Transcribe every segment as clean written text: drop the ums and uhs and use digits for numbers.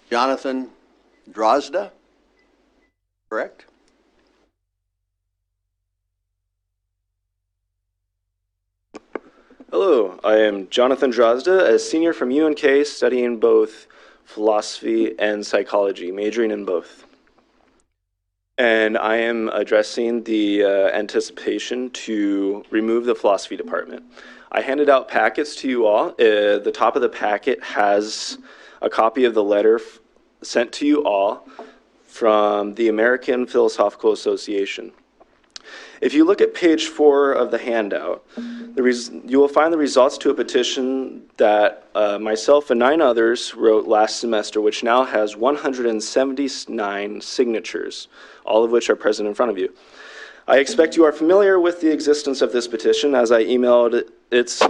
Jonathan Drozda, correct? Hello, I am Jonathan Drozda, a senior from UNK studying both philosophy and psychology, majoring in both. And I am addressing the anticipation to remove the philosophy department. I handed out packets to you all. The top of the packet has a copy of the letter sent to you all from the American Philosophical Association. If you look at page 4 of the handout, you will find the results to a petition that myself and 9 others wrote last semester, which now has 179 signatures, all of which are present in front of you. I expect you are familiar with the existence of this petition, as I emailed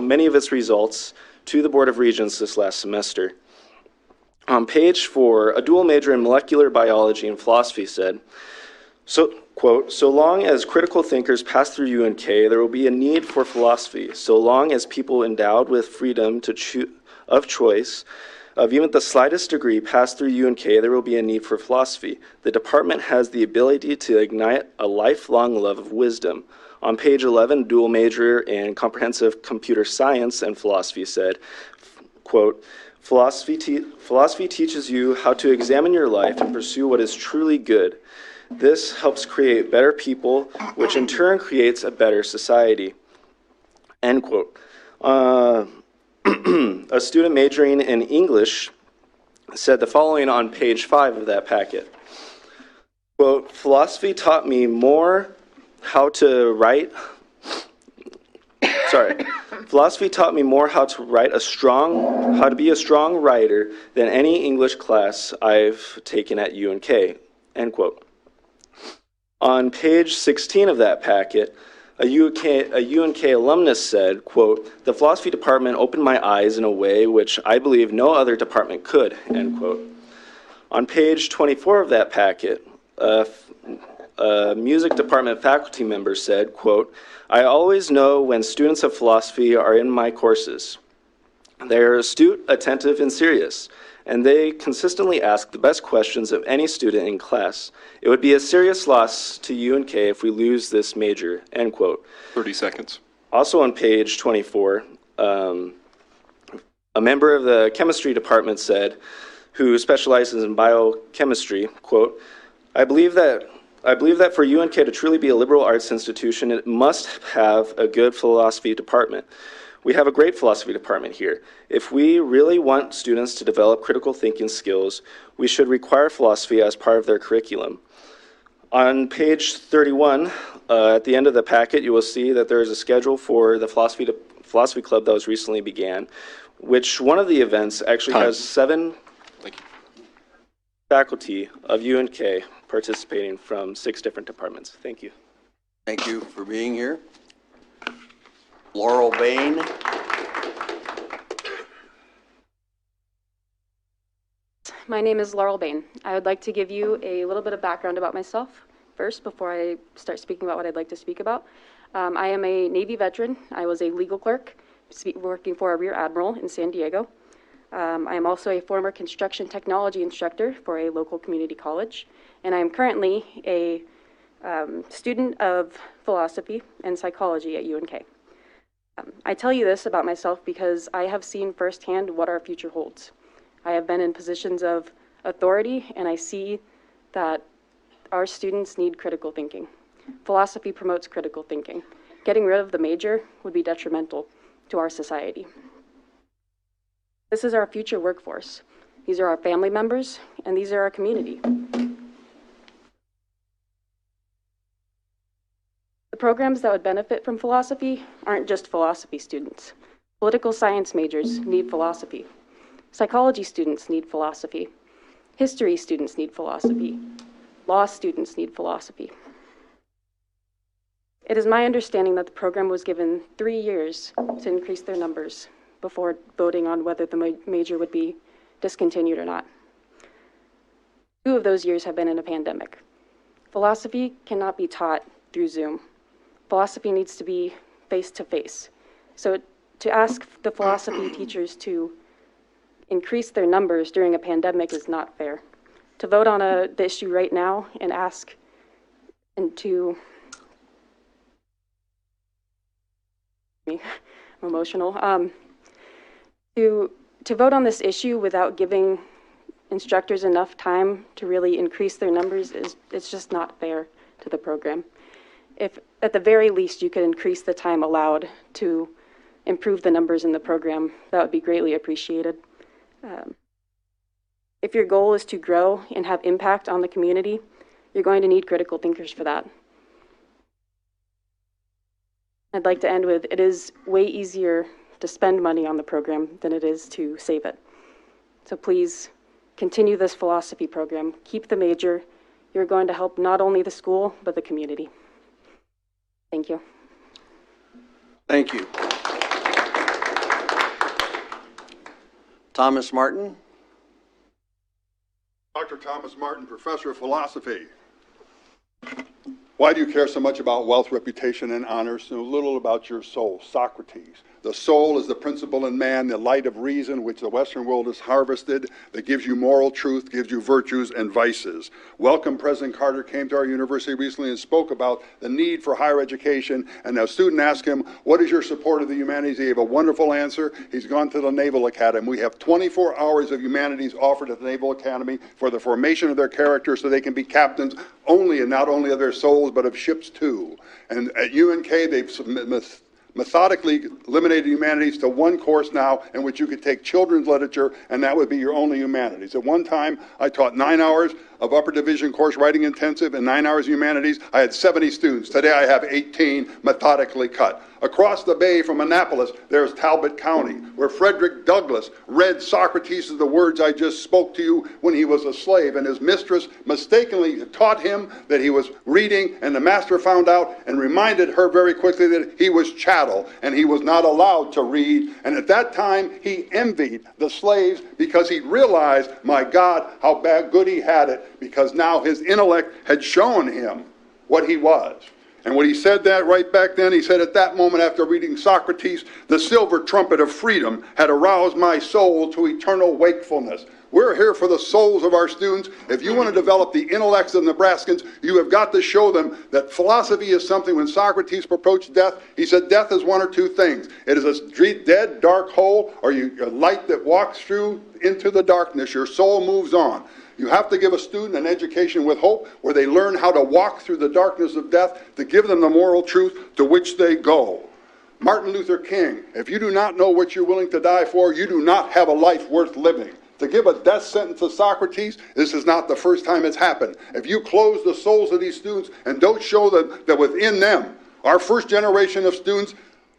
many of its results to the Board of Regents this last semester. On page 4, a dual major in molecular biology and philosophy said, quote, so long as critical thinkers pass through UNK, there will be a need for philosophy. So long as people endowed with freedom of choice of even the slightest degree pass through UNK, there will be a need for philosophy. The department has the ability to ignite a lifelong love of wisdom. On page 11, dual major in comprehensive computer science and philosophy said, quote, philosophy teaches you how to examine your life and pursue what is truly good. This helps create better people, which in turn creates a better society. End quote. A student majoring in English said the following on page 5 of that packet. Quote, philosophy taught me more how to write. Philosophy taught me more how to be a strong writer than any English class I've taken at UNK. End quote. On page 16 of that packet, a UNK alumnus said, quote, the philosophy department opened my eyes in a way which I believe no other department could, end quote. On page 24 of that packet, a music department faculty member said, quote, I always know when students of philosophy are in my courses. They are astute, attentive, and serious, and they consistently ask the best questions of any student in class. It would be a serious loss to UNK if we lose this major, end quote. 30 seconds. Also on page 24, a member of the chemistry department said, who specializes in biochemistry, quote, I believe that for UNK to truly be a liberal arts institution, it must have a good philosophy department. We have a great philosophy department here. If we really want students to develop critical thinking skills, we should require philosophy as part of their curriculum. On page 31, at the end of the packet, you will see that there is a schedule for the philosophy club that was recently began, which one of the events actually has 7 faculty of UNK participating from 6 different departments. Thank you. Thank you for being here. Laurel Brin. My name is Laurel Brin. I would like to give you a little bit of background about myself first before I start speaking about what I'd like to speak about. I am a Navy veteran. I was a legal clerk working for a Rear Admiral in San Diego. I am also a former construction technology instructor for a local community college, and I am currently a student of philosophy and psychology at UNK. I tell you this about myself because I have seen firsthand what our future holds. I have been in positions of authority, and I see that our students need critical thinking. Philosophy promotes critical thinking. Getting rid of the major would be detrimental to our society. This is our future workforce. These are our family members, and these are our community. The programs that would benefit from philosophy aren't just philosophy students. Political science majors need philosophy. Psychology students need philosophy. History students need philosophy. Law students need philosophy. It is my understanding that the program was given 3 years to increase their numbers before voting on whether the major would be discontinued or not. 2 of those years have been in a pandemic. Philosophy cannot be taught through Zoom. Philosophy needs to be face-to-face. So to ask the philosophy teachers to increase their numbers during a pandemic is not fair. To vote on the issue right now and ask and to, I'm emotional, to vote on this issue without giving instructors enough time to really increase their numbers it's just not fair to the program. If at the very least you could increase the time allowed to improve the numbers in the program, that would be greatly appreciated. If your goal is to grow and have impact on the community, you're going to need critical thinkers for that. I'd like to end with, it is way easier to spend money on the program than it is to save it. So please continue this philosophy program. Keep the major. You're going to help not only the school, but the community. Thank you. Thank you. Thomas Martin. Dr. Thomas Martin, Professor of Philosophy. Why do you care so much about wealth, reputation, and honor, so little about your soul? Socrates. The soul is the principle in man, the light of reason, which the Western world has harvested, that gives you moral truth, gives you virtues and vices. Welcome President Carter came to our university recently and spoke about the need for higher education, and a student asked him, what is your support of the humanities? He gave a wonderful answer. He's gone to the Naval Academy. We have 24 hours of humanities offered at the Naval Academy for the formation of their character so they can be captains only and not only of their souls, but of ships too. And at UNK, they've methodically eliminated humanities to one course now in which you could take children's literature, and that would be your only humanities. At one time, I taught 9 hours of upper division course writing intensive and 9 hours of humanities. I had 70 students. Today I have 18 methodically cut. Across the bay from Annapolis, there's Talbot County, where Frederick Douglass read Socrates' the words I just spoke to you when he was a slave, and his mistress mistakenly taught him that he was reading, and the master found out and reminded her very quickly that he was chattel, and he was not allowed to read. And at that time, he envied the slaves because he realized, my God, how good he had it, because now his intellect had shown him what he was. And when he said that right back then, he said, at that moment after reading Socrates, the silver trumpet of freedom had aroused my soul to eternal wakefulness. We're here for the souls of our students. If you want to develop the intellects of Nebraskans, you have got to show them that philosophy is something. When Socrates approached death, he said death is one or two things. It is a dead, dark hole, or a light that walks through into the darkness. Your soul moves on. You have to give a student an education with hope where they learn how to walk through the darkness of death to give them the moral truth to which they go. Martin Luther King, if you do not know what you're willing to die for, you do not have a life worth living. To give a death sentence to Socrates, this is not the first time it's happened. If you close the souls of these students and don't show them that within them, our first generation of students,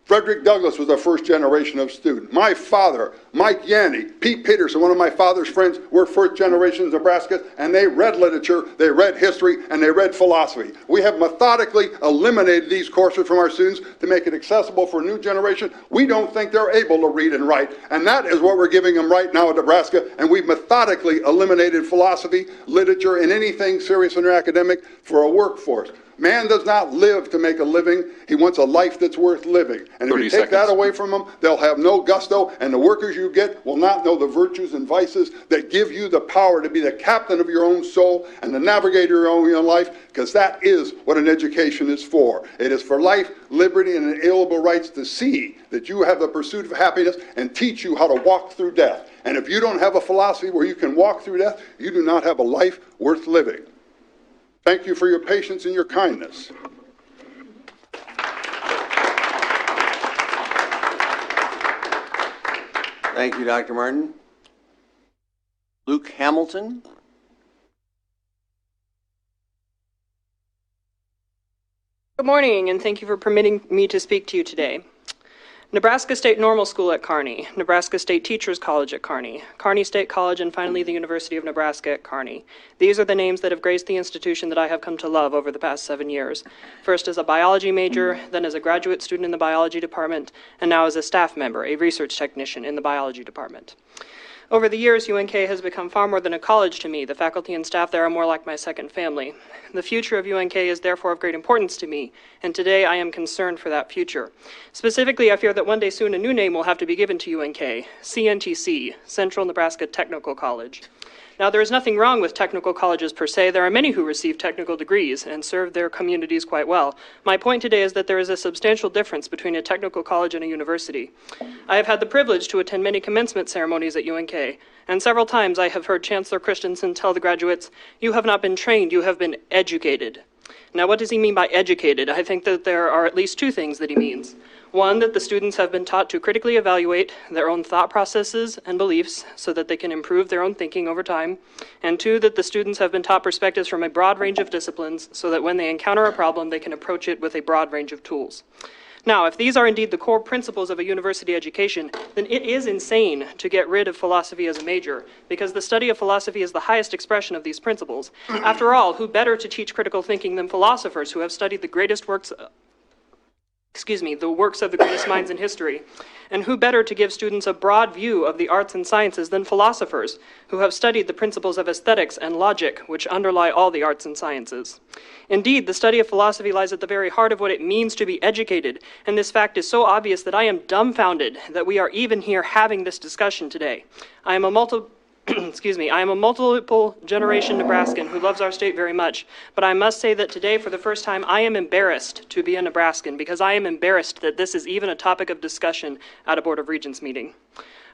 Frederick Douglass was the first generation of student. My father, Mike Yanni, Pete Peterson, one of my father's friends, were first generation in Nebraska, and they read literature, they read history, and they read philosophy. We have methodically eliminated these courses from our students to make it accessible for a new generation. We don't think they're able to read and write, and that is what we're giving them right now in Nebraska, and we've methodically eliminated philosophy, literature, and anything serious in their academic for a workforce. Man does not live to make a living. He wants a life that's worth living. And if you take that away from them, they'll have no gusto, and the workers you get will not know the virtues and vices that give you the power to be the captain of your own soul and the navigator of your own life, because that is what an education is for. It is for life, liberty, and inalienable rights to see that you have the pursuit of happiness and teach you how to walk through death. And if you don't have a philosophy where you can walk through death, you do not have a life worth living. Thank you for your patience and your kindness. Thank you, Dr. Martin. Luke Hamilton. Good morning, and thank you for permitting me to speak to you today. Nebraska State Normal School at Kearney, Nebraska State Teachers College at Kearney, Kearney State College, and finally the University of Nebraska at Kearney. These are the names that have graced the institution that I have come to love over the past 7 years. First as a biology major, then as a graduate student in the biology department, and now as a staff member, a research technician in the biology department. Over the years, UNK has become far more than a college to me. The faculty and staff there are more like my second family. The future of UNK is therefore of great importance to me, and today I am concerned for that future. Specifically, I fear that one day soon a new name will have to be given to UNK, CNTC, Central Nebraska Technical College. Now, there is nothing wrong with technical colleges per se. There are many who receive technical degrees and serve their communities quite well. My point today is that there is a substantial difference between a technical college and a university. I have had the privilege to attend many commencement ceremonies at UNK, and several times I have heard Chancellor Christensen tell the graduates, "You have not been trained, you have been educated." Now, what does he mean by educated? I think that there are at least two things that he means. One, that the students have been taught to critically evaluate their own thought processes and beliefs so that they can improve their own thinking over time. And two, that the students have been taught perspectives from a broad range of disciplines so that when they encounter a problem, they can approach it with a broad range of tools. Now, if these are indeed the core principles of a university education, then it is insane to get rid of philosophy as a major, because the study of philosophy is the highest expression of these principles. After all, who better to teach critical thinking than philosophers who have studied the greatest works the works of the greatest minds in history. And who better to give students a broad view of the arts and sciences than philosophers, who have studied the principles of aesthetics and logic, which underlie all the arts and sciences. Indeed, the study of philosophy lies at the very heart of what it means to be educated, and this fact is so obvious that I am dumbfounded that we are even here having this discussion today. I am a multiple generation Nebraskan who loves our state very much, but I must say that today, for the first time, I am embarrassed to be a Nebraskan because I am embarrassed that this is even a topic of discussion at a Board of Regents meeting.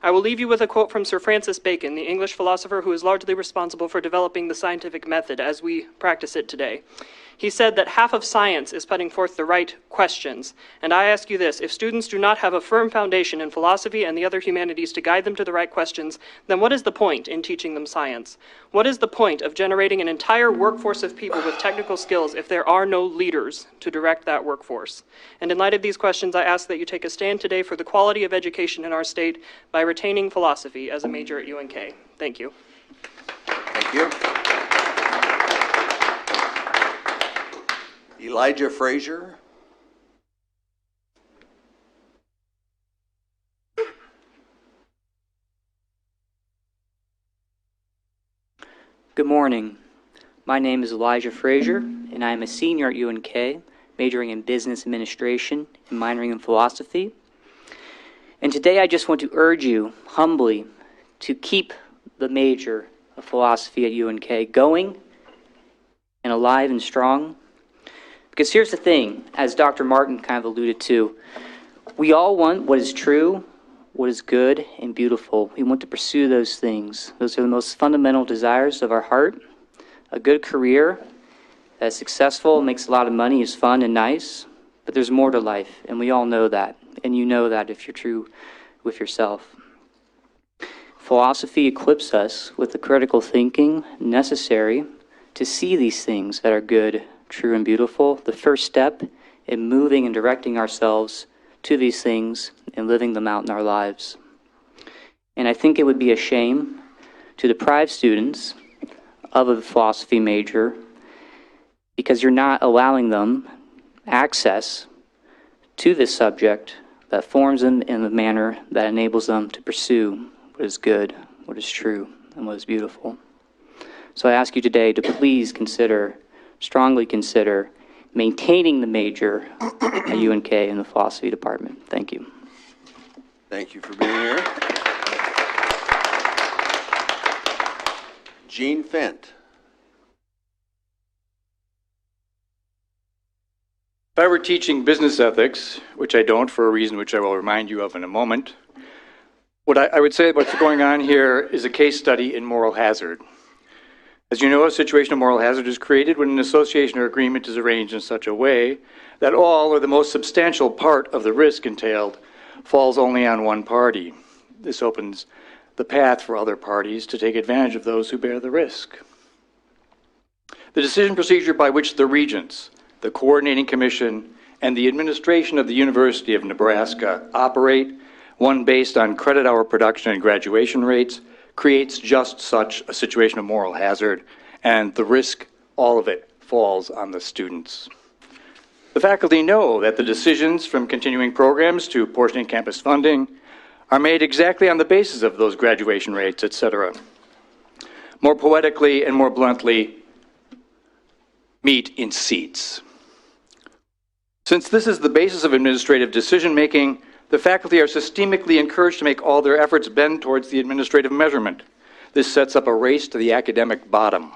I will leave you with a quote from Sir Francis Bacon, the English philosopher who is largely responsible for developing the scientific method as we practice it today. He said that half of science is putting forth the right questions. And I ask you this, if students do not have a firm foundation in philosophy and the other humanities to guide them to the right questions, then what is the point in teaching them science? What is the point of generating an entire workforce of people with technical skills if there are no leaders to direct that workforce? And in light of these questions, I ask that you take a stand today for the quality of education in our state by retaining philosophy as a major at UNK. Thank you. Thank you. Elijah Frazier. Good morning. My name is Elijah Frazier, and I am a senior at UNK, majoring in business administration and minoring in philosophy. And today I just want to urge you humbly to keep the major of philosophy at UNK going and alive and strong. Because here's the thing, as Dr. Martin kind of alluded to, we all want what is true, what is good and beautiful. We want to pursue those things. Those are the most fundamental desires of our heart. A good career that's successful, makes a lot of money, is fun and nice, but there's more to life, and we all know that, and you know that if you're true with yourself. Philosophy equips us with the critical thinking necessary to see these things that are good, true, and beautiful. The first step in moving and directing ourselves to these things and living them out in our lives. And I think it would be a shame to deprive students of a philosophy major because you're not allowing them access to this subject that forms them in a manner that enables them to pursue what is good, what is true, and what is beautiful. So I ask you today to please strongly consider maintaining the major at UNK in the philosophy department. Thank you. Thank you for being here. Gene Fent. If I were teaching business ethics, which I don't for a reason which I will remind you of in a moment, what I would say what's going on here is a case study in moral hazard. As you know, a situation of moral hazard is created when an association or agreement is arranged in such a way that all or the most substantial part of the risk entailed falls only on one party. This opens the path for other parties to take advantage of those who bear the risk. The decision procedure by which the Regents, the Coordinating Commission, and the administration of the University of Nebraska operate, one based on credit hour production and graduation rates, creates just such a situation of moral hazard, and the risk, all of it, falls on the students. The faculty know that the decisions from continuing programs to portioning campus funding are made exactly on the basis of those graduation rates, etc. More poetically and more bluntly, meet in seats. Since this is the basis of administrative decision-making, the faculty are systemically encouraged to make all their efforts bend towards the administrative measurement. This sets up a race to the academic bottom.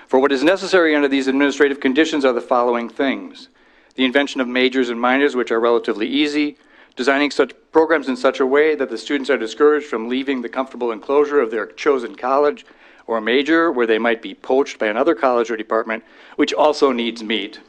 For what is necessary under these administrative conditions are the following things: the invention of majors and minors, which are relatively easy, designing such programs in such a way that the students are discouraged from leaving the comfortable enclosure of their chosen college or major where they might be poached by another college or department, which also needs meat.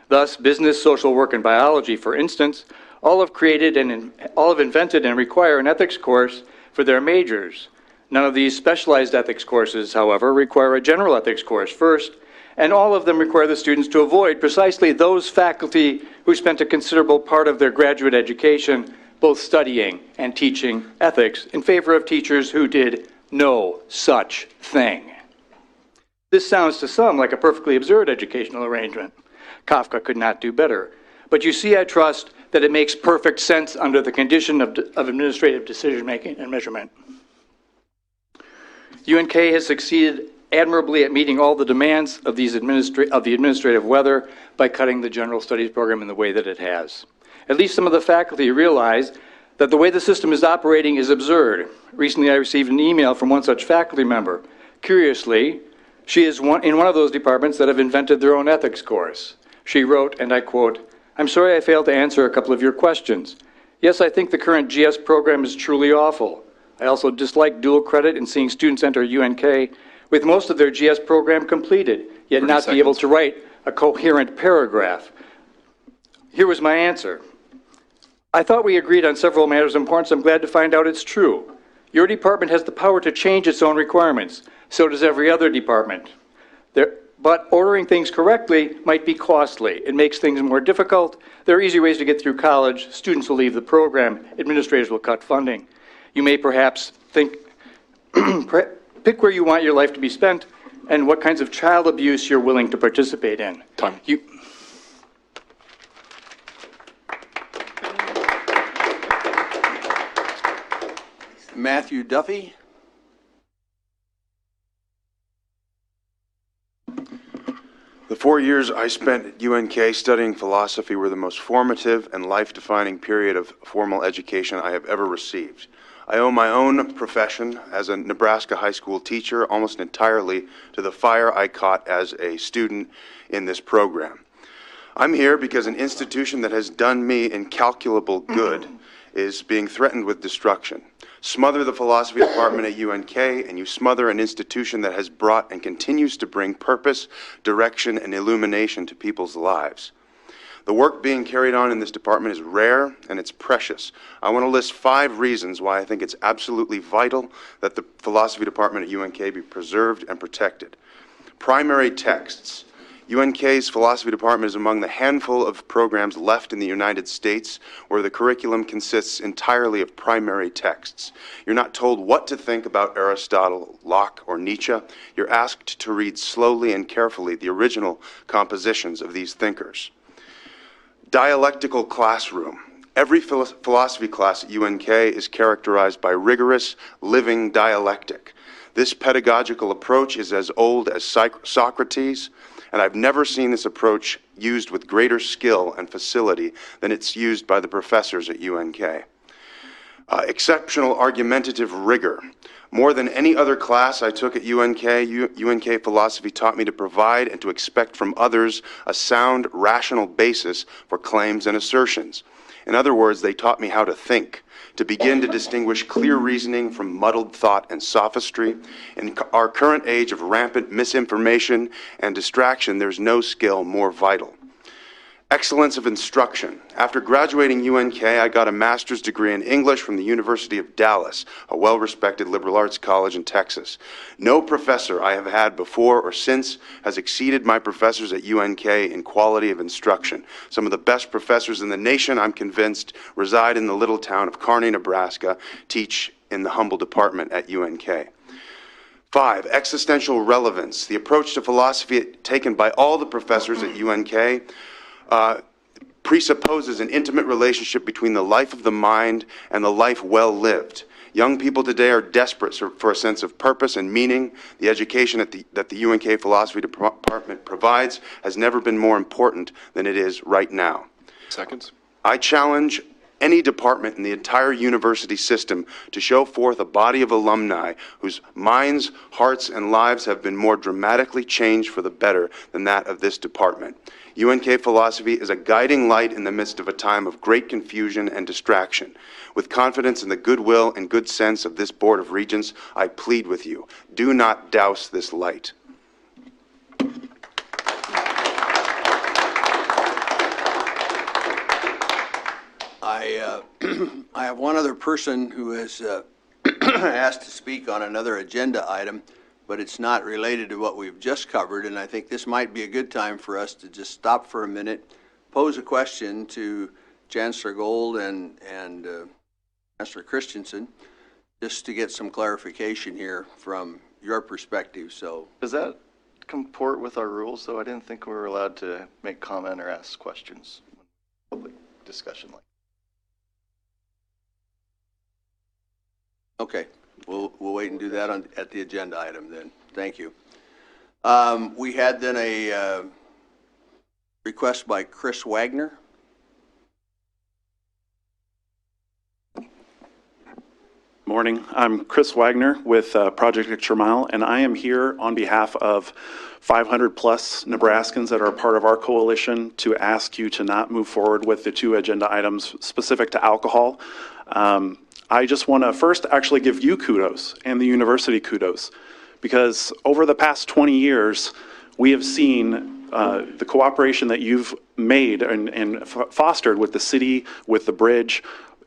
Thus, business, social work, and biology, for instance, all have invented and require an ethics course for their majors. None of these specialized ethics courses, however, require a general ethics course first, and all of them require the students to avoid precisely those faculty who spent a considerable part of their graduate education both studying and teaching ethics in favor of teachers who did no such thing. This sounds to some like a perfectly absurd educational arrangement. Kafka could not do better. But you see, I trust that it makes perfect sense under the condition of administrative decision-making and measurement. UNK has succeeded admirably at meeting all the demands of the administrative weather by cutting the general studies program in the way that it has. At least some of the faculty realize that the way the system is operating is absurd. Recently, I received an email from one such faculty member. Curiously, she is in one of those departments that have invented their own ethics course. She wrote, and I quote, "I'm sorry I failed to answer a couple of your questions. Yes, I think the current GS program is truly awful. I also dislike dual credit and seeing students enter UNK with most of their GS program completed, yet not be able to write a coherent paragraph." Here was my answer. I thought we agreed on several matters of importance. I'm glad to find out it's true. Your department has the power to change its own requirements. So does every other department. But ordering things correctly might be costly. It makes things more difficult. There are easy ways to get through college. Students will leave the program. Administrators will cut funding. You may perhaps think, pick where you want your life to be spent and what kinds of child abuse you're willing to participate in. Time. Matthew Duffy. The 4 years I spent at UNK studying philosophy were the most formative and life-defining period of formal education I have ever received. I owe my own profession as a Nebraska high school teacher almost entirely to the fire I caught as a student in this program. I'm here because an institution that has done me incalculable good is being threatened with destruction. Smother the philosophy department at UNK, and you smother an institution that has brought and continues to bring purpose, direction, and illumination to people's lives. The work being carried on in this department is rare and it's precious. I want to list 5 reasons why I think it's absolutely vital that the philosophy department at UNK be preserved and protected. Primary texts. UNK's philosophy department is among the handful of programs left in the United States where the curriculum consists entirely of primary texts. You're not told what to think about Aristotle, Locke, or Nietzsche. You're asked to read slowly and carefully the original compositions of these thinkers. Dialectical classroom. Every philosophy class at UNK is characterized by rigorous, living dialectic. This pedagogical approach is as old as Socrates, and I've never seen this approach used with greater skill and facility than it's used by the professors at UNK. Exceptional argumentative rigor. More than any other class I took at UNK, UNK philosophy taught me to provide and to expect from others a sound, rational basis for claims and assertions. In other words, they taught me how to think, to begin to distinguish clear reasoning from muddled thought and sophistry. In our current age of rampant misinformation and distraction, there's no skill more vital. Excellence of instruction. After graduating UNK, I got a master's degree in English from the University of Dallas, a well-respected liberal arts college in Texas. No professor I have had before or since has exceeded my professors at UNK in quality of instruction. Some of the best professors in the nation, I'm convinced, reside in the little town of Kearney, Nebraska, teach in the humble department at UNK. 5, existential relevance. The approach to philosophy taken by all the professors at UNK presupposes an intimate relationship between the life of the mind and the life well lived. Young people today are desperate for a sense of purpose and meaning. The education that the UNK Philosophy Department provides has never been more important than it is right now. Seconds. I challenge any department in the entire university system to show forth a body of alumni whose minds, hearts, and lives have been more dramatically changed for the better than that of this department. UNK philosophy is a guiding light in the midst of a time of great confusion and distraction. With confidence in the goodwill and good sense of this Board of Regents, I plead with you, do not douse this light. I have one other person who has asked to speak on another agenda item, but it's not related to what we've just covered, and I think this might be a good time for us to just stop for a minute, pose a question to Chancellor Gold and Chancellor Christensen, just to get some clarification here from your perspective. So, Does that comport with our rules, though? I didn't think we were allowed to make comment or ask questions in public discussion like that. okay, we'll wait and do that at the agenda item then. Thank you. We had then a request by Chris Wagner. Morning. I'm Chris Wagner with Project Extra Mile, and I am here on behalf of 500 plus Nebraskans that are part of our coalition to ask you to not move forward with the two agenda items specific to alcohol. I just want to first actually give you kudos and the university kudos, because over the past 20 years, we have seen the cooperation that you've made and fostered with the city, with the bridge,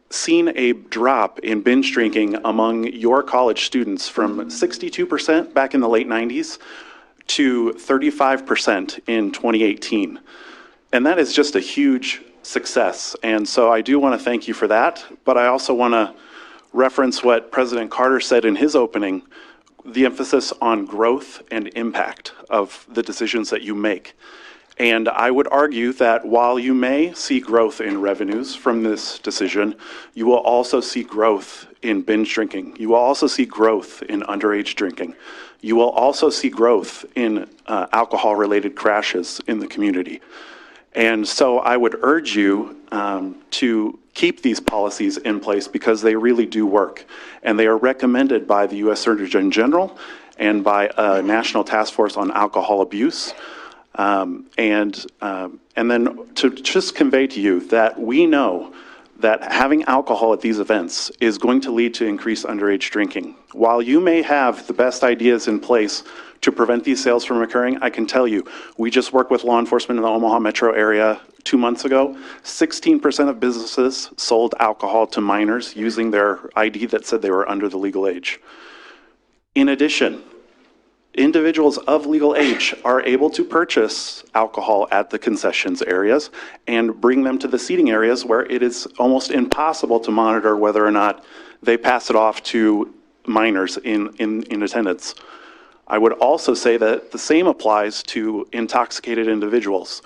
seen a drop in binge drinking among your college students from 62% back in the late 90s to 35% in 2018. And that is just a huge success. And so I do want to thank you for that, but I also want to reference what President Carter said in his opening, the emphasis on growth and impact of the decisions that you make. And I would argue that while you may see growth in revenues from this decision, you will also see growth in binge drinking. You will also see growth in underage drinking. You will also see growth in alcohol-related crashes in the community. And so I would urge you to keep these policies in place because they really do work. And they are recommended by the U.S. Surgeon General and by a National Task Force on Alcohol Abuse. And then to just convey to you that we know that having alcohol at these events is going to lead to increased underage drinking. While you may have the best ideas in place to prevent these sales from occurring, I can tell you, we just worked with law enforcement in the Omaha metro area 2 months ago. 16% of businesses sold alcohol to minors using their ID that said they were under the legal age. In addition, individuals of legal age are able to purchase alcohol at the concessions areas and bring them to the seating areas where it is almost impossible to monitor whether or not they pass it off to minors in attendance. I would also say that the same applies to intoxicated individuals.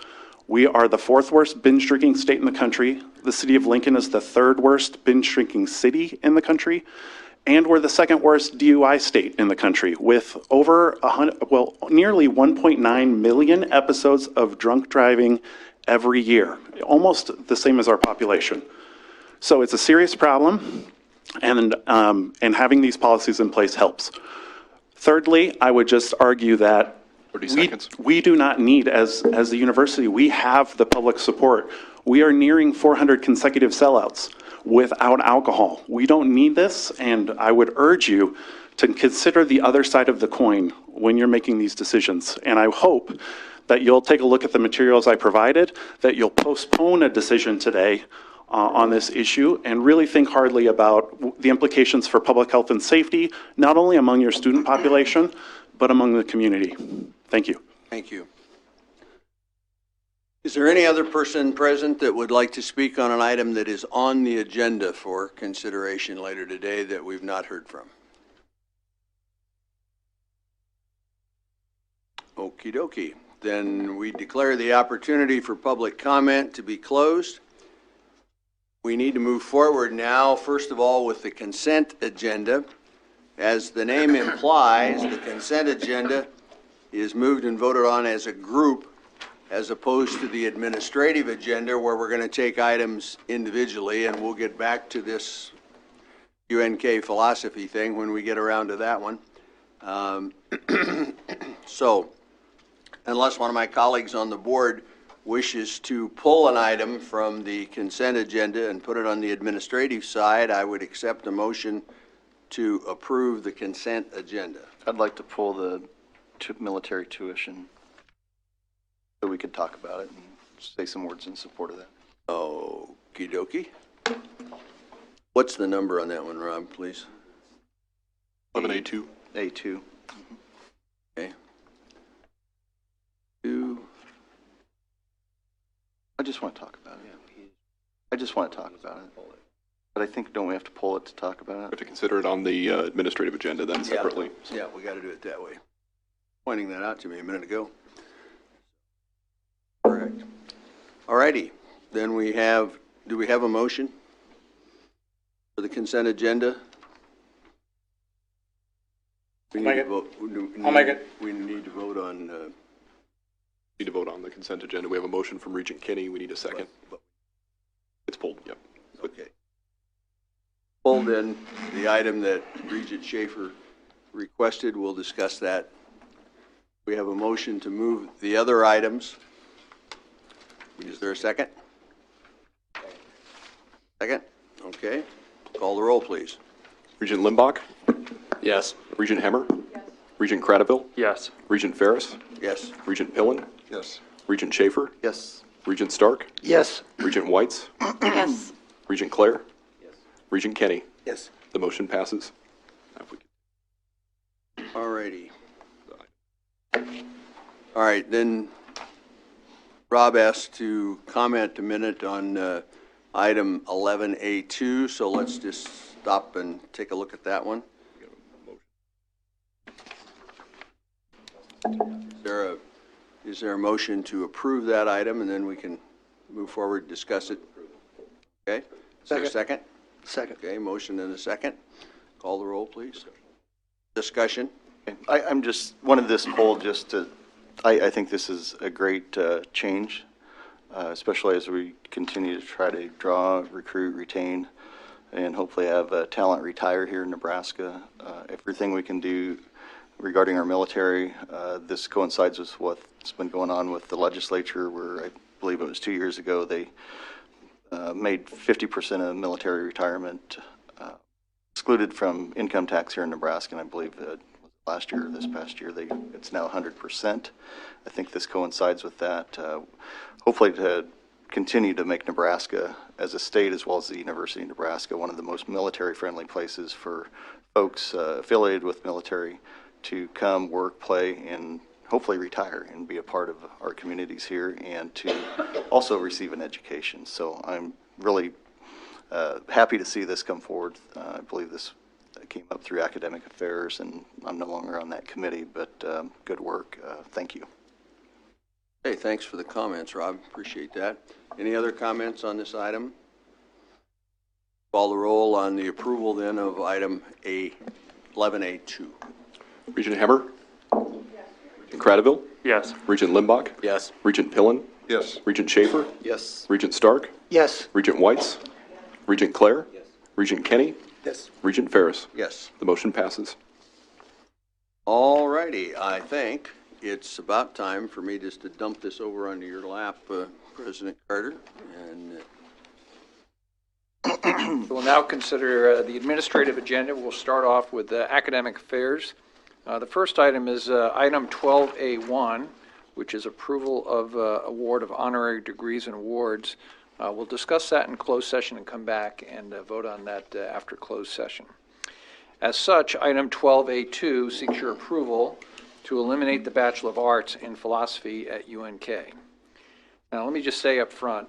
We are the 4th worst binge drinking state in the country. The city of Lincoln is the 3rd worst binge drinking city in the country. And we're the 2nd worst DUI state in the country with over nearly 1.9 million episodes of drunk driving every year, almost the same as our population. So it's a serious problem, and having these policies in place helps. Thirdly, I would just argue that 30 seconds. We do not need, as the university, we have the public support. We are nearing 400 consecutive sellouts without alcohol. We don't need this, and I would urge you to consider the other side of the coin when you're making these decisions. And I hope that you'll take a look at the materials I provided, that you'll postpone a decision today on this issue, and really think hardly about the implications for public health and safety, not only among your student population, but among the community. Thank you. Thank you. Is there any other person present that would like to speak on an item that is on the agenda for consideration later today that we've not heard from? Okie dokie. then we declare the opportunity for public comment to be closed. We need to move forward now, first of all, with the consent agenda. As the name implies, the consent agenda is moved and voted on as a group, as opposed to the administrative agenda where we're going to take items individually, and we'll get back to this UNK philosophy thing when we get around to that one. So, unless one of my colleagues on the board wishes to pull an item from the consent agenda and put it on the administrative side, I would accept a motion to approve the consent agenda. I'd like to pull the military tuition so we could talk about it and say some words in support of that. Okie dokie. What's the number on that one, Rob, please? 11A2. A2. Okay. 2. I just want to talk about it. I just want to talk about it. But I think, don't we have to pull it to talk about it? We have to consider it on the administrative agenda then separately. Yeah, we got to do it that way. Pointing that out to me a minute ago. Correct. All righty. Then we have, do we have a motion for the consent agenda? We need to vote. I'll make it. We need to vote on. Need to vote on the consent agenda. We have a motion from Regent Kinney. We need a second. It's pulled, yep. Okay. Pulled in the item that Regent Schaefer requested. We'll discuss that. We have a motion to move the other items. Is there a second? Second? Okay. Call the roll, please. Regent Limbach? Yes. Regent Hemmer? Yes. Regent Cradaville? Yes. Regent Ferris? Yes. Regent Pillen? Yes. Regent Schaefer? Yes. Regent Stark? Yes. Regent Whites? Yes. Regent Clare? Yes. Regent Kenny? Yes. The motion passes. All righty. All right, then Rob asked to comment a minute on item 11A2, so let's just stop and take a look at that one. Is there a motion to approve that item, and then we can move forward and discuss it? Okay. Is there a second? Second. Okay, motion and a second. Call the roll, please. Discussion. I'm just, wanted this poll just to, I think this is a great change, especially as we continue to try to draw, recruit, retain, and hopefully have talent retire here in Nebraska. Everything we can do regarding our military, this coincides with what's been going on with the legislature, where I believe it was 2 years ago, they made 50% of military retirement excluded from income tax here in Nebraska, and I believe that last year or this past year, it's now 100%. I think this coincides with that. Hopefully to continue to make Nebraska, as a state as well as the University of Nebraska, one of the most military-friendly places for folks affiliated with military to come, work, play, and hopefully retire and be a part of our communities here, and to also receive an education. So I'm really happy to see this come forward. I believe this came up through academic affairs, and I'm no longer on that committee, but good work. Thank you. Hey, thanks for the comments, Rob. Appreciate that. Any other comments on this item? Call the roll on the approval then of item 11A2. Regent Hemmer? Yes. Regent Cradaville? Yes. Regent Limbach? Yes. Regent Pillen? Yes. Regent Schaefer? Yes. Regent Stark? Yes. Regent Whites? Regent Clare? Yes. Regent Kenny? Yes. Regent Ferris? Yes. The motion passes. All righty. I think it's about time for me just to dump this over onto your lap, President Carter. And we'll now consider the administrative agenda. We'll start off with academic affairs. The first item is item 12A1, which is approval of award of honorary degrees and awards. We'll discuss that in closed session and come back and vote on that after closed session. As such, item 12A2 seeks your approval to eliminate the Bachelor of Arts in Philosophy at UNK. Now, let me just say up front,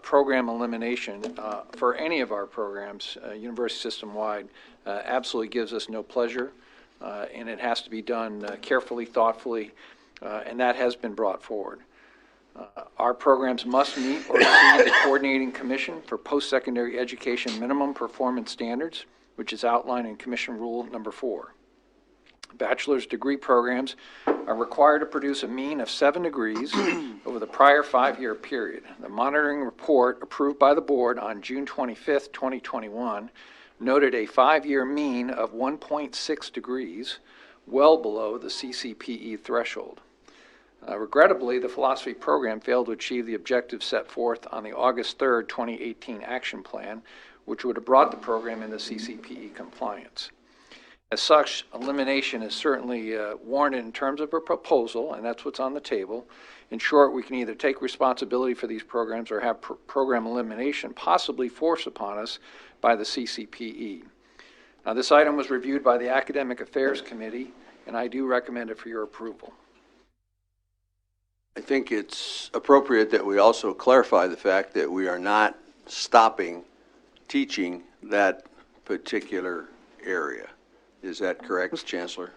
program elimination for any of our programs, university system-wide, absolutely gives us no pleasure, and it has to be done carefully, thoughtfully, and that has been brought forward. Our programs must meet or exceed the Coordinating Commission for Post-Secondary Education Minimum Performance Standards, which is outlined in Commission Rule number 4. Bachelor's degree programs are required to produce a mean of 7 degrees over the prior 5-year period. The monitoring report approved by the board on June 25th, 2021 noted a 5-year mean of 1.6 degrees, well below the CCPE threshold. Regrettably, the philosophy program failed to achieve the objectives set forth on the August 3rd, 2018 action plan, which would have brought the program into CCPE compliance. As such, elimination is certainly warranted in terms of a proposal, and that's what's on the table. In short, we can either take responsibility for these programs or have program elimination possibly forced upon us by the CCPE. Now, this item was reviewed by the Academic Affairs Committee, and I do recommend it for your approval. I think it's appropriate that we also clarify the fact that we are not stopping teaching that particular area. Is that correct, Chancellor?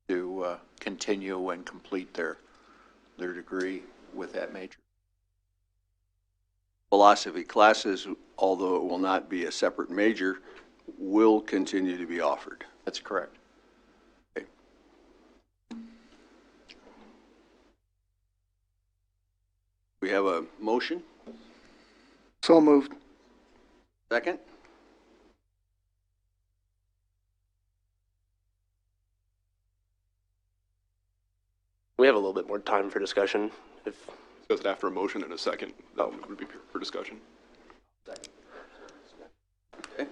To continue and complete their degree with that major. Philosophy classes, although it will not be a separate major, will continue to be offered. That's correct. Okay. We have a motion? So moved. Second? We have a little bit more time for discussion. If Does it after a motion and a second? That would be for discussion. Okay.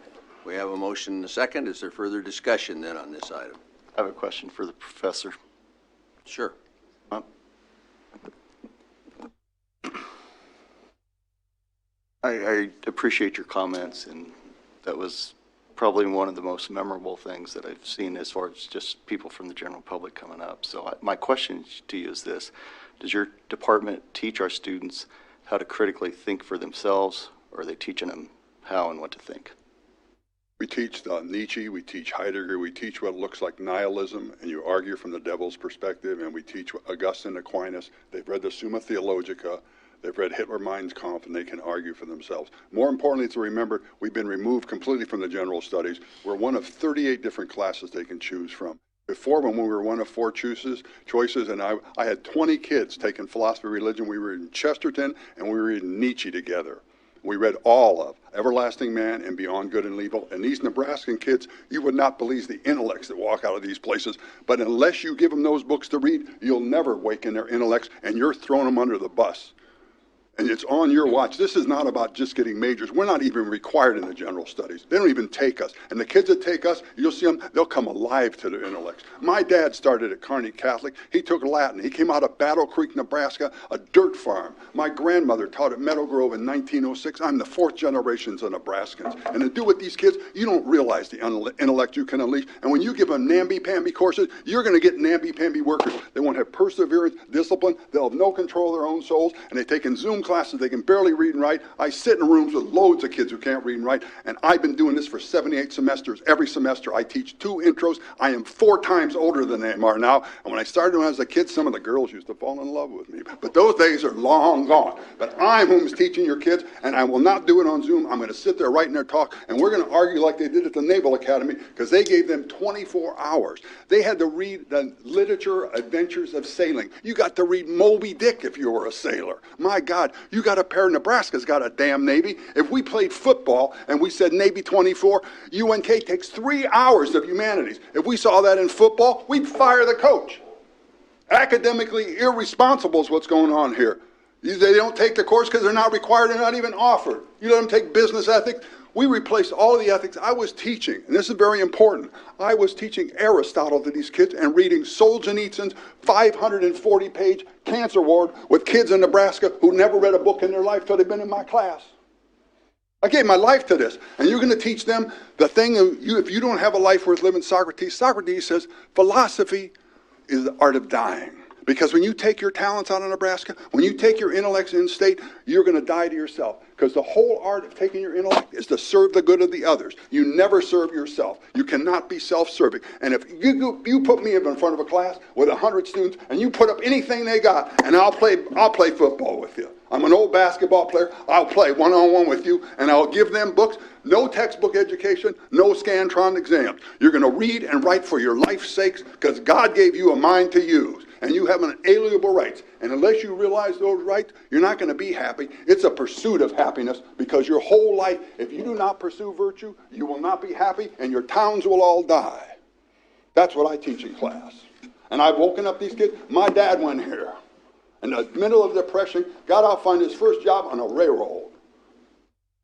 We have a motion and a second. Is there further discussion then on this item? I have a question for the professor. Sure. I appreciate your comments, and that was probably one of the most memorable things that I've seen as far as just people from the general public coming up. So my question to you is this: does your department teach our students how to critically think for themselves, or are they teaching them how and what to think? We teach Nietzsche, we teach Heidegger, we teach what looks like nihilism, and you argue from the devil's perspective, and we teach Augustine, Aquinas. They've read the Summa Theologica, they've read Hitler Mein Kampf, and they can argue for themselves. More importantly, to remember, we've been removed completely from the general studies. We're one of 38 different classes they can choose from. Before, when we were one of 4 choices, and I had 20 kids taking philosophy of religion. We were in Chesterton, and we were reading Nietzsche together. We read all of Everlasting Man and Beyond Good and Evil. And these Nebraskan kids, you would not believe the intellects that walk out of these places. But unless you give them those books to read, you'll never awaken their intellects, and you're throwing them under the bus. And it's on your watch. This is not about just getting majors. We're not even required in the general studies. They don't even take us. And the kids that take us, you'll see them, they'll come alive to their intellects. My dad started at Kearney Catholic. He took Latin. He came out of Battle Creek, Nebraska, a dirt farm. My grandmother taught at Meadow Grove in 1906. I'm the 4th generation of Nebraskans. And to do with these kids, you don't realize the intellect you can unleash. And when you give them namby-pamby courses, you're going to get namby-pamby workers. They won't have perseverance, discipline. They'll have no control of their own souls. And they take in Zoom classes, they can barely read and write. I sit in rooms with loads of kids who can't read and write, and I've been doing this for 78 semesters. Every semester I teach 2 intros. I am 4 times older than they are now, and when I started when I was a kid, some of the girls used to fall in love with me. But those days are long gone. But I'm who's teaching your kids, and I will not do it on Zoom. I'm going to sit there writing their talk, and we're going to argue like they did at the Naval Academy, because they gave them 24 hours. They had to read the literature adventures of sailing. You got to read Moby Dick if you were a sailor. My God, you got a pair. Nebraska's got a damn Navy. If we played football and we said Navy 24, UNK takes 3 hours of humanities. If we saw that in football, we'd fire the coach. Academically irresponsible is what's going on here. They don't take the course because they're not required, they're not even offered. You let them take business ethics. We replaced all of the ethics. I was teaching, and this is very important, I was teaching Aristotle to these kids and reading Solzhenitsyn's 540-page cancer ward with kids in Nebraska who never read a book in their life till they've been in my class. I gave my life to this, and you're going to teach them the thing, if you don't have a life worth living, Socrates says, philosophy is the art of dying. Because when you take your talents out of Nebraska, when you take your intellects in state, you're going to die to yourself. Because the whole art of taking your intellect is to serve the good of the others. You never serve yourself. You cannot be self-serving. And if you put me in front of a class with 100 students and you put up anything they got, and I'll play football with you. I'm an old basketball player. I'll play one-on-one with you, and I'll give them books. No textbook education, no Scantron exams. You're going to read and write for your life's sakes because God gave you a mind to use, and you have unalienable rights. And unless you realize those rights, you're not going to be happy. It's a pursuit of happiness because your whole life, if you do not pursue virtue, you will not be happy, and your towns will all die. That's what I teach in class. And I've woken up these kids. My dad went here in the middle of depression, got out, find his first job on a railroad.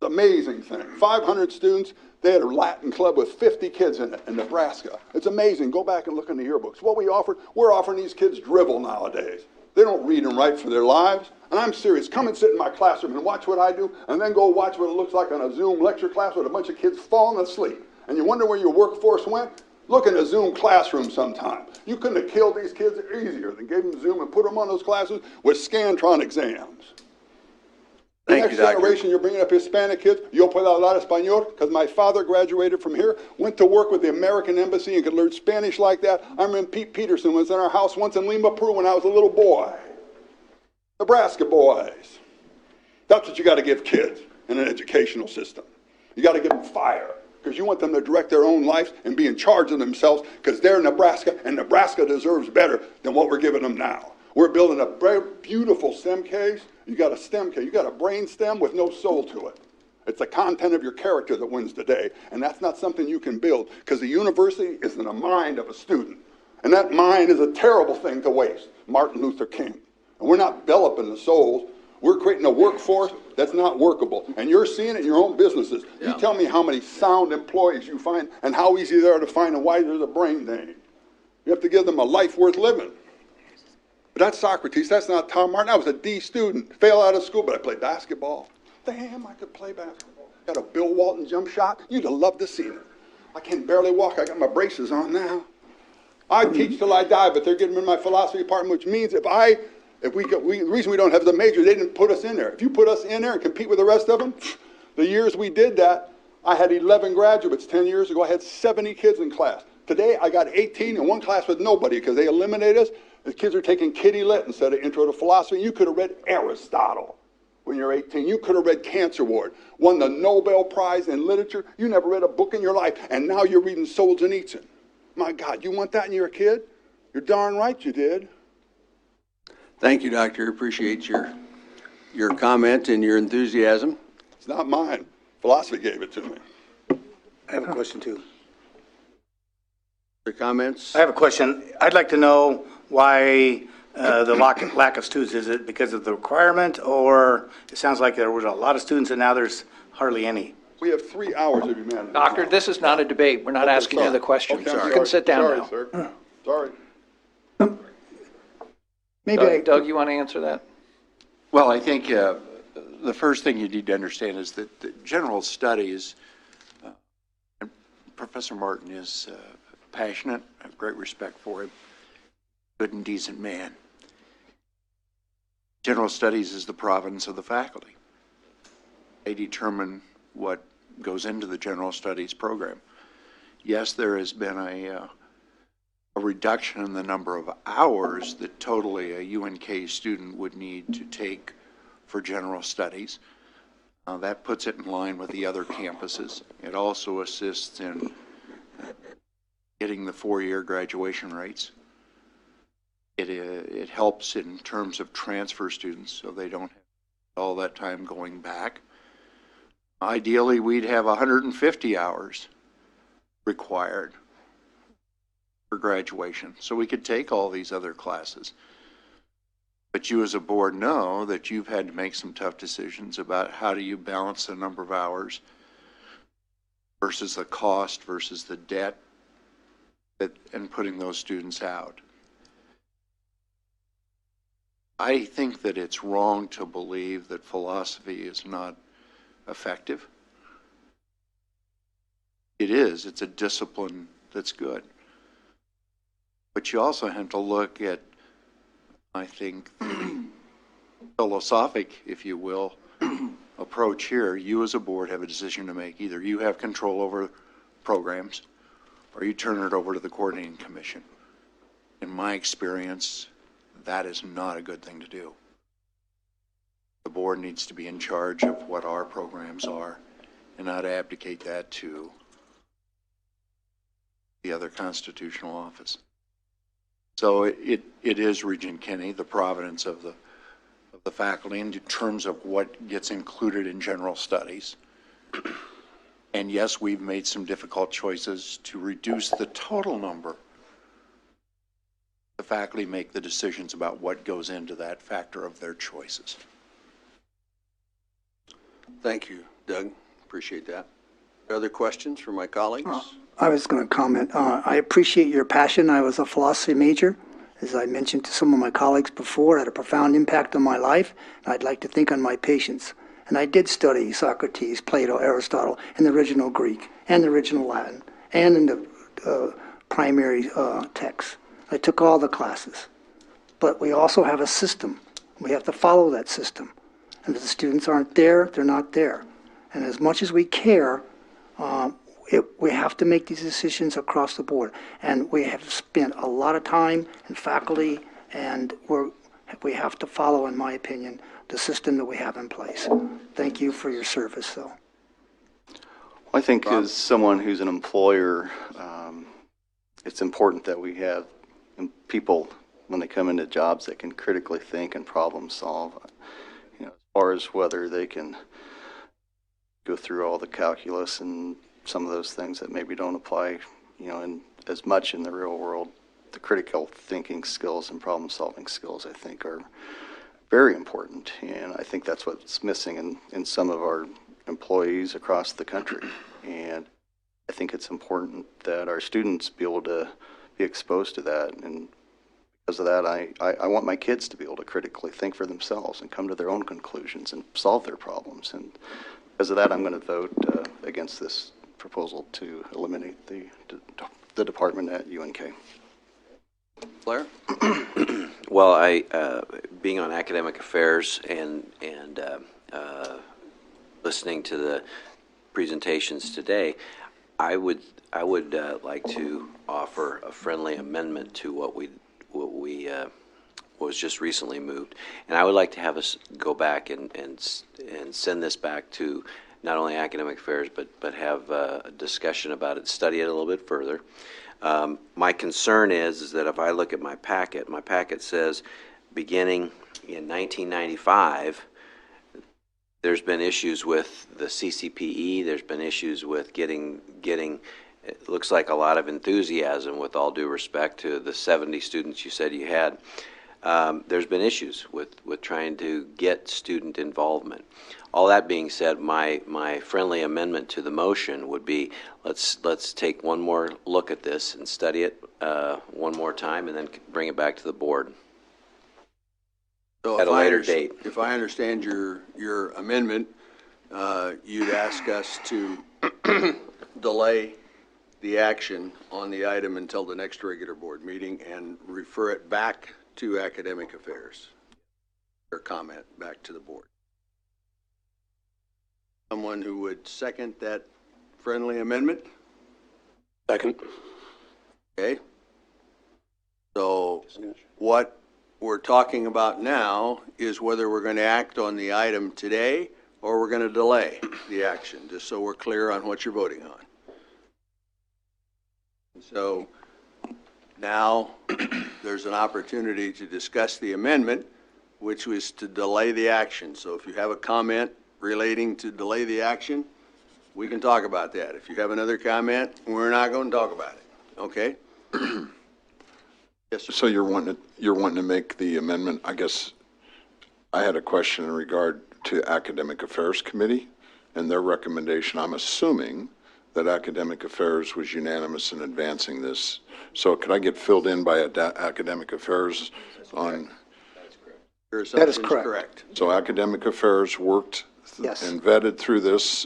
Amazing thing. 500 students. They had a Latin club with 50 kids in it in Nebraska. It's amazing. Go back and look in the yearbooks. What we offered, we're offering these kids drivel nowadays. They don't read and write for their lives. And I'm serious. Come and sit in my classroom and watch what I do, and then go watch what it looks like on a Zoom lecture class with a bunch of kids falling asleep. And you wonder where your workforce went? Look in a Zoom classroom sometime. You couldn't have killed these kids easier than gave them Zoom and put them on those classes with Scantron exams. The next generation, you're bringing up Hispanic kids. Yo puedo hablar español because my father graduated from here, went to work with the American Embassy and could learn Spanish like that. I remember Pete Peterson was in our house once in Lima, Peru when I was a little boy. Nebraska boys. That's what you got to give kids in an educational system. You got to give them fire because you want them to direct their own lives and be in charge of themselves because they're Nebraska, and Nebraska deserves better than what we're giving them now. We're building a very beautiful STEM case. You got a STEM case. You got a brain stem with no soul to it. It's the content of your character that wins the day, and that's not something you can build because the university is in the mind of a student, and that mind is a terrible thing to waste. Martin Luther King. And we're not developing the souls. We're creating a workforce that's not workable, and you're seeing it in your own businesses. Yeah. You tell me how many sound employees you find and how easy they are to find and why there's a brain drain. You have to give them a life worth living. But that's Socrates. That's not Tom Martin. I was a D student. Failed out of school, but I played basketball. Damn, I could play basketball. Got a Bill Walton jump shot. You'd have loved to see it. I can barely walk. I got my braces on now. I teach till I die, but they're getting me in my philosophy department, which means the reason we don't have the major, they didn't put us in there. If you put us in there and compete with the rest of them, the years we did that, I had 11 graduates 10 years ago. I had 70 kids in class. Today, I got 18 in one class with nobody because they eliminated us. The kids are taking kitty lit instead of intro to philosophy. You could have read Aristotle when you're 18. You could have read Cancer Ward, won the Nobel Prize in literature. You never read a book in your life, and now you're reading Solzhenitsyn. My God, you want that in your kid? You're darn right you did. Thank you, Doctor. Appreciate your comment and your enthusiasm. It's not mine. Philosophy gave it to me. I have a question, too. Your comments? I have a question. I'd like to know why the lack of students. Is it because of the requirement, or it sounds like there was a lot of students and now there's hardly any? We have 3 hours of humanity. Doctor, this is not a debate. We're not asking you the question. Okay, you can sit down now. Sir. Sorry. Maybe Doug, you want to answer that? Well, I think the first thing you need to understand is that the general studies, and Professor Martin is passionate. I have great respect for him. Good and decent man. General studies is the province of the faculty. They determine what goes into the general studies program. Yes, there has been a reduction in the number of hours that totally a UNK student would need to take for general studies. That puts it in line with the other campuses. It also assists in getting the 4-year graduation rates. It helps in terms of transfer students so they don't have all that time going back. Ideally, we'd have 150 hours required for graduation, so we could take all these other classes. But you as a board know that you've had to make some tough decisions about how do you balance the number of hours versus the cost versus the debt and putting those students out. I think that it's wrong to believe that philosophy is not effective. It is. It's a discipline that's good. But you also have to look at, I think, the philosophic, if you will, approach here, you as a board have a decision to make. Either you have control over programs or you turn it over to the coordinating commission. In my experience, that is not a good thing to do. The board needs to be in charge of what our programs are and not abdicate that to the other constitutional office. So it is Regent Kenny, the providence of the faculty in terms of what gets included in general studies. And yes, we've made some difficult choices to reduce the total number. The faculty make the decisions about what goes into that factor of their choices. Thank you, Doug. Appreciate that. Other questions from my colleagues? I was going to comment. I appreciate your passion. I was a philosophy major. As I mentioned to some of my colleagues before, it had a profound impact on my life. I'd like to think on my patients. And I did study Socrates, Plato, Aristotle, in the original Greek, and the original Latin, and in the primary texts. I took all the classes. But we also have a system. We have to follow that system. And if the students aren't there, they're not there. And as much as we care, we have to make these decisions across the board. And we have spent a lot of time in faculty, and we have to follow, in my opinion, the system that we have in place. Thank you for your service, though. I think as someone who's an employer, it's important that we have people, when they come into jobs, that can critically think and problem solve. You know, as far as whether they can go through all the calculus and some of those things that maybe don't apply, you know, in as much in the real world, the critical thinking skills and problem solving skills, I think, are very important. And I think that's what's missing in some of our employees across the country. And I think it's important that our students be able to be exposed to that. And because of that, I want my kids to be able to critically think for themselves and come to their own conclusions and solve their problems. And because of that, I'm going to vote against this proposal to eliminate the department at UNK. Blair? Well, being on academic affairs and listening to the presentations today, I would like to offer a friendly amendment to what was just recently moved, and I would like to have us go back and send this back to not only academic affairs, but have a discussion about it, study it a little bit further. My concern is that if I look at my packet says beginning in 1995, there's been issues with the CCPE, there's been issues with getting it looks like a lot of enthusiasm, with all due respect to the 70 students you said you had. There's been issues with trying to get student involvement. All that being said, my friendly amendment to the motion would be, let's take one more look at this and study it one more time, and then bring it back to the board So at a later date. If I understand your amendment, you'd ask us to delay the action on the item until the next regular board meeting and refer it back to academic affairs, or comment back to the board. Someone who would second that friendly amendment? Second. Okay. So what we're talking about now is whether we're going to act on the item today or we're going to delay the action, just so we're clear on what you're voting on. So now there's an opportunity to discuss the amendment, which was to delay the action. So if you have a comment relating to delay the action, we can talk about that. If you have another comment, we're not going to talk about it. Okay? Yes, sir. So you're wanting to make the amendment. I guess I had a question in regard to Academic Affairs Committee and their recommendation. I'm assuming that Academic Affairs was unanimous in advancing this. So could I get filled in by Academic Affairs on? Your That is assumption's correct. So Academic Affairs worked Yes. and vetted through this.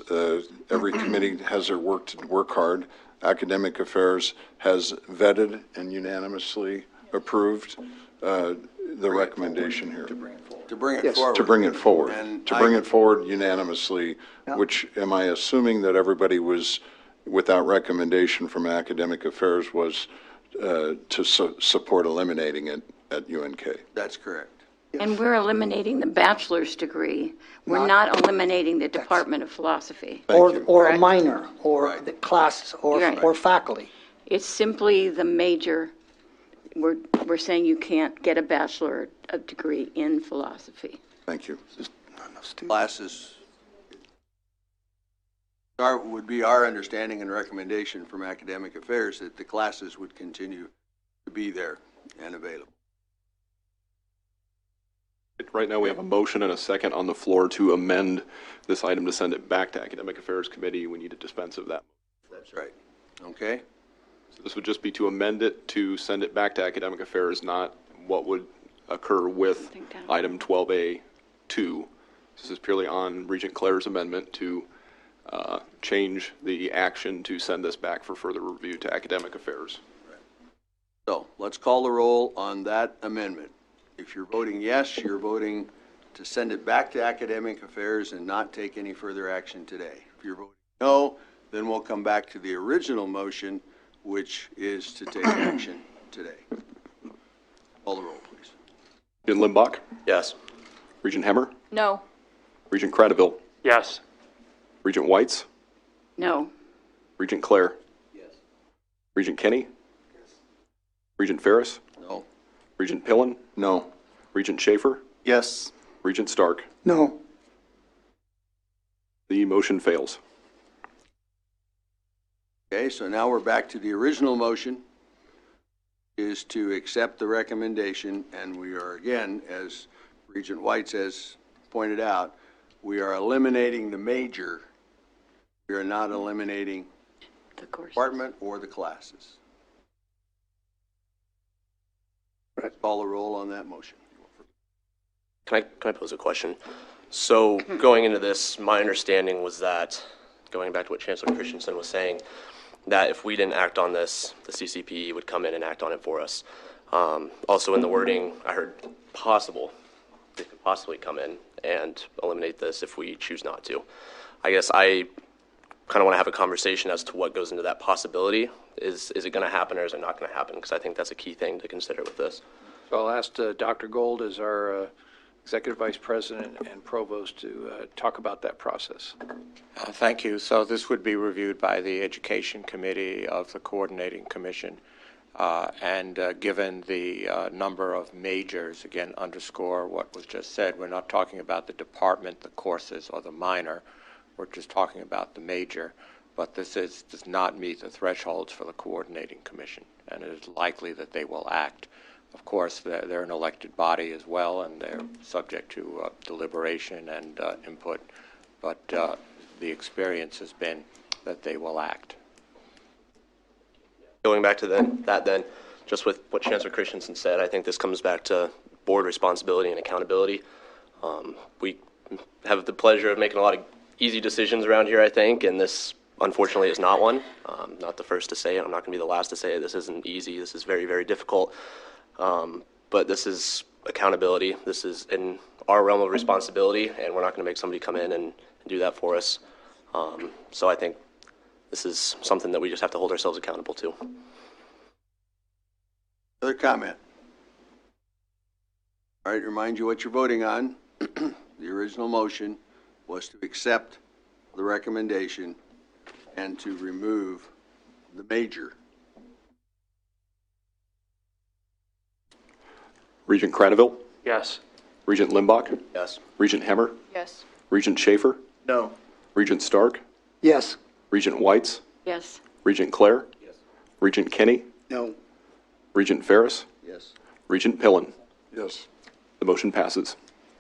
Every committee has their work hard. Academic Affairs has vetted and unanimously approved the recommendation here. To bring it forward. To bring it forward. And To bring it forward unanimously, which, am I assuming that everybody was, without recommendation from Academic Affairs, was to support eliminating it at UNK? That's correct. And we're eliminating the bachelor's degree. We're not eliminating the Department of Philosophy. Or a minor, or the classes, Right. or faculty. It's simply the major. We're saying you can't get a bachelor degree in philosophy. Thank you. Classes would be our understanding and recommendation from Academic Affairs that the classes would continue to be there and available. Right now, we have a motion and a second on the floor to amend this item to send it back to Academic Affairs Committee. We need to dispense of that. That's right. Okay? So this would just be to amend it to send it back to Academic Affairs, not what would occur with item 12A2. This is purely on Regent Claire's amendment to change the action to send this back for further review to Academic Affairs. So let's call the roll on that amendment. If you're voting yes, you're voting to send it back to Academic Affairs and not take any further action today. If you're voting no, then we'll come back to the original motion, which is to take action today. Call the roll, please. Regent Limbach? Yes. Regent Hemmer? No. Regent Cradaville? Yes. Regent Whites? No. Regent Claire? Yes. Regent Kenny? Yes. Regent Ferris? No. Regent Pillen? No. Regent Schaefer? Yes. Regent Stark? No. The motion fails. Okay, so now we're back to the original motion, is to accept the recommendation, and we are again, as Regent Whites has pointed out, we are eliminating the major. We are not eliminating The course. department or the classes. Call the roll on that motion. Can I pose a question? So going into this, my understanding was that, going back to what Chancellor Christensen was saying, that if we didn't act on this, the CCPE would come in and act on it for us. Also in the wording, I heard they could possibly come in and eliminate this if we choose not to. I guess I kind of want to have a conversation as to what goes into that possibility. Is it going to happen or is it not going to happen? Because I think that's a key thing to consider with this. So I'll ask Dr. Gold as our Executive Vice President and Provost to talk about that process. Thank you. So this would be reviewed by the Education Committee of the Coordinating Commission. Given the number of majors, again, underscore what was just said, we're not talking about the department, the courses, or the minor. We're just talking about the major. But this does not meet the thresholds for the Coordinating Commission, and it is likely that they will act. Of course, they're an elected body as well, and they're subject to deliberation and input, but the experience has been that they will act. Going back to that then, just with what Chancellor Christensen said, I think this comes back to board responsibility and accountability. We have the pleasure of making a lot of easy decisions around here, I think, and this unfortunately is not one. Not the first to say it. I'm not going to be the last to say it. This isn't easy. This is very, very difficult. But this is accountability. This is in our realm of responsibility, and we're not going to make somebody come in and do that for us. So I think this is something that we just have to hold ourselves accountable to. Other comment? All right, remind you what you're voting on. The original motion was to accept the recommendation and to remove the major. Regent Cradaville? Yes. Regent Limbach? Yes. Regent Hemmer? Yes. Regent Schaefer? No. Regent Stark? Yes. Regent Whites? Yes. Regent Claire? Yes. Regent Kenny? No. Regent Ferris? Yes. Regent Pillen? Yes. The motion passes.